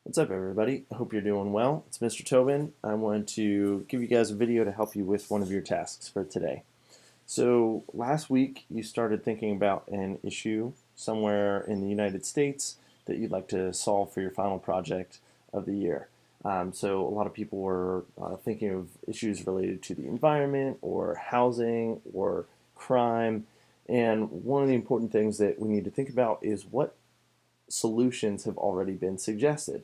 What's up, everybody? I hope you're doing well. It's Mr. Tobin. I wanted to give you guys a video to help you with one of your tasks for today. So last week you started thinking about an issue somewhere in the United States that you'd like to solve for your final project of the year. So a lot of people were thinking of issues related to the environment or housing or crime. And one of the important things that we need to think about is what solutions have already been suggested.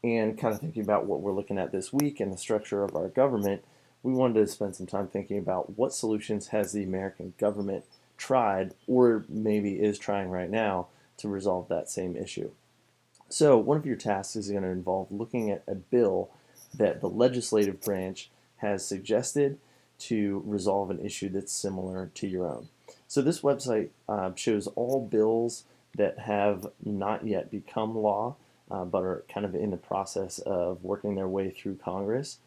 And kind of thinking about what we're looking at this week and the structure of our government, we wanted to spend some time thinking about what solutions has the American government tried or maybe is trying right now to resolve that same issue. So one of your tasks is going to involve looking at a bill that the legislative branch has suggested to resolve an issue that's similar to your own. So this website shows all bills that have not yet become law, but are kind of in the process of working their way through Congress.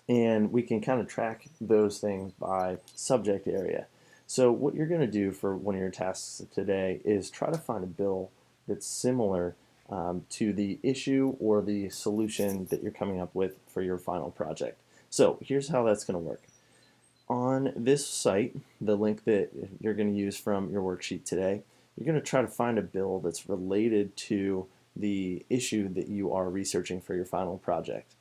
And we can kind of track those things by subject area. So what you're going to do for one of your tasks today is try to find a bill that's similar to the issue or the solution that you're coming up with for your final project. So here's how that's going to work. On this site, the link that you're going to use from your worksheet today, you're going to try to find a bill that's related to the issue that you are researching for your final project.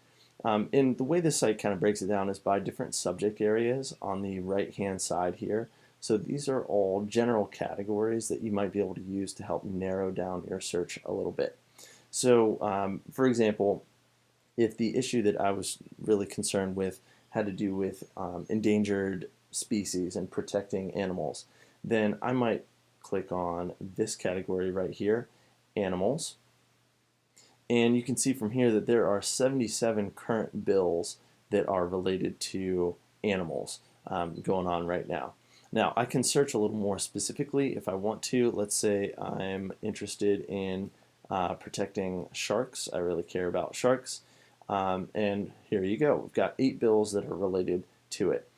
And the way this site kind of breaks it down is by different subject areas on the right-hand side here. So these are all general categories that you might be able to use to help narrow down your search a little bit. So, for example, if the issue that I was really concerned with had to do with endangered species and protecting animals, then I might click on this category right here, animals. And you can see from here that there are 77 current bills that are related to animals going on right now. Now, I can search a little more specifically if I want to. Let's say I'm interested in protecting sharks. I really care about sharks. And here you go. We've got 8 bills that are related to it.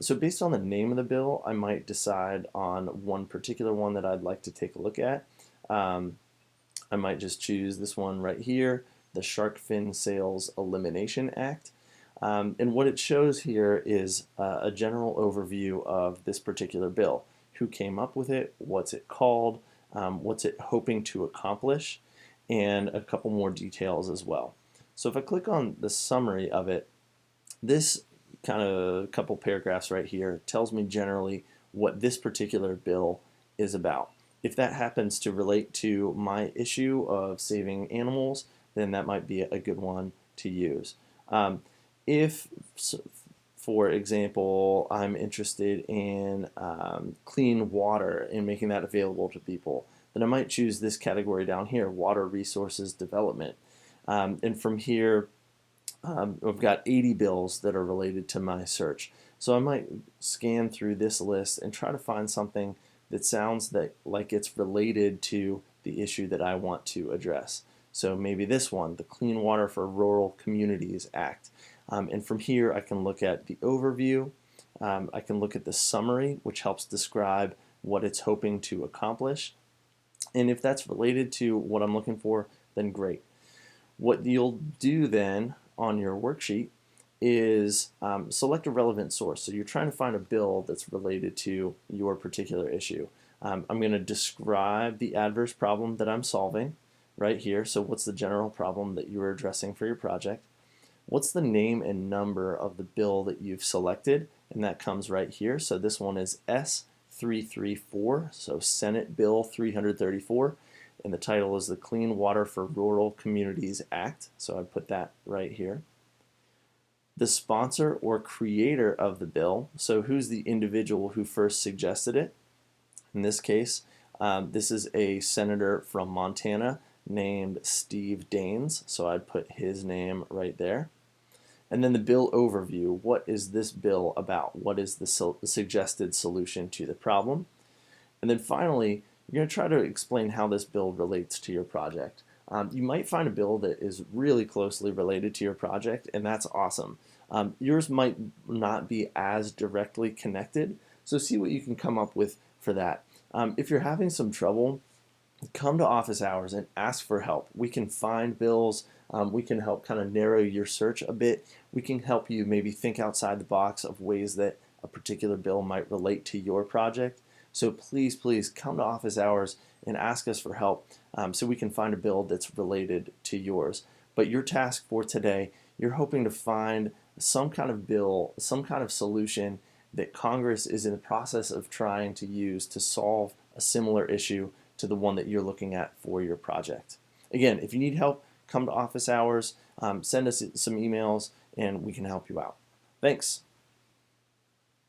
So based on the name of the bill, I might decide on one particular one that I'd like to take a look at. I might just choose this one right here, the Shark Fin Sales Elimination Act. And what it shows here is a general overview of this particular bill. Who came up with it, what's it called, what's it hoping to accomplish, and a couple more details as well. So if I click on the summary of it, this kind of couple paragraphs right here tells me generally what this particular bill is about. If that happens to relate to my issue of saving animals, then that might be a good one to use. If, for example, I'm interested in clean water and making that available to people, then I might choose this category down here, water resources development. And from here, I've got 80 bills that are related to my search. So I might scan through this list and try to find something that sounds like it's related to the issue that I want to address. So maybe this one, the Clean Water for Rural Communities Act. And from here I can look at the overview, I can look at the summary, which helps describe what it's hoping to accomplish. And if that's related to what I'm looking for, then great. What you'll do then on your worksheet is select a relevant source. So you're trying to find a bill that's related to your particular issue. I'm going to describe the adverse problem that I'm solving right here. So what's the general problem that you're addressing for your project? What's the name and number of the bill that you've selected? And that comes right here. So this one is S334, so Senate Bill 334. And the title is the Clean Water for Rural Communities Act. So I put that right here. The sponsor or creator of the bill, so who's the individual who first suggested it? In this case, this is a senator from Montana named Steve Daines, so I'd put his name right there. And then the bill overview. What is this bill about? What is the suggested solution to the problem? And then finally, you're going to try to explain how this bill relates to your project. You might find a bill that is really closely related to your project, and that's awesome. Yours might not be as directly connected, so see what you can come up with for that. If you're having some trouble come to office hours and ask for help. We can find bills. We can help kind of narrow your search a bit. We can help you maybe think outside the box of ways that a particular bill might relate to your project. So please, please come to office hours and ask us for help so we can find a bill that's related to yours. But your task for today, you're hoping to find some kind of bill, some kind of solution that Congress is in the process of trying to use to solve a similar issue to the one that you're looking at for your project. Again, if you need help, come to office hours, send us some emails, and we can help you out. Thanks.